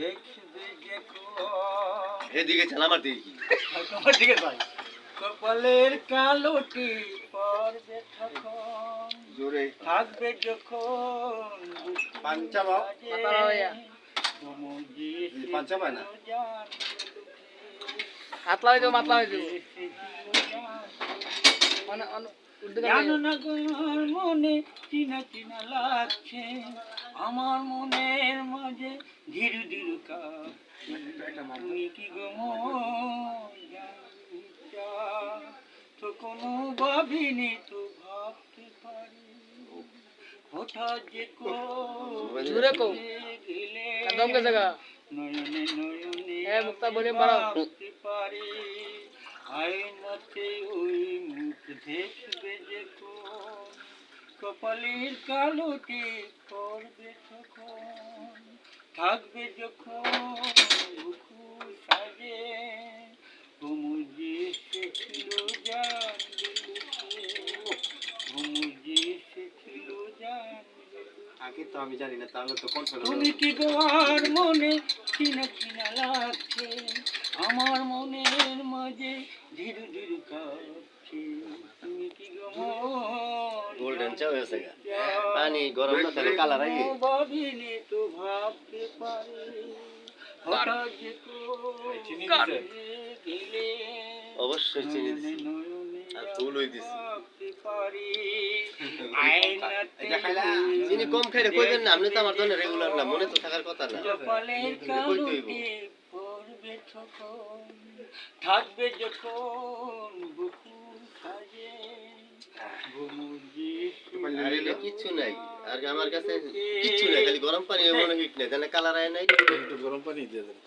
দেখবে যে এদিকে চাল আমার দিকে তোমার দিকে যাই কপালের কালোটি পড়বে তখন জোরে থাকবে যখন পাঞ্চাবা পাঞ্চাবা না মাতলা হয়ে যাবো মাতলা হয়ে যাবো জানো না গো আমার মনে চিনা চিনা লাগছে আমার মনের মাঝে ধীরে ধীরে কাঁপছে তুমি কি গো তো কোনো ভাবিনি তো ভাবতে পারি হঠাৎ যে জোরে কও গেলে দমকে জায়গা নয়নে নয়নে মুক্তা বলে বাড়াও ভাবতে পারি আয়নাতে ওই মুখ দেখবে যে কপালের কালোটি পড়বে তখন থাকবে যখন বুকু সাজে ঘুমুজি এসেছিল জানবে ঘুমুজি এসেছিল জানবে আগে তো আমি জানি না তাহলে তো কনফার্ম তুমি কি গো আর মনে চিনা চিনা লাগছে আমার মনের মাঝে ধীরে ধীরে কাঁপছে তুমি কি গো গোল্ডেন চা হয়েছে পানি গরম না তাহলে কালার আগে ভাবিনি তো ভাবতে পারি হঠাৎ যে গেলে অবশ্যই চিনি দিছি আর ফুল হই দিছি চিনি কম খাইলে কইবেন না আপনি তো আমার জন্য রেগুলার না মনে তো থাকার কথা না কপালের কালোটি পড়বে তখন থাকবে যখন বুকু সাজে ঘুমুজি আর এটা কিচ্ছু নাই আর আমার কাছে কিচ্ছু নাই খালি গরম পানি মনে হিট নাই তাহলে কালার আয় নাই একটু গরম পানি দিয়ে দেন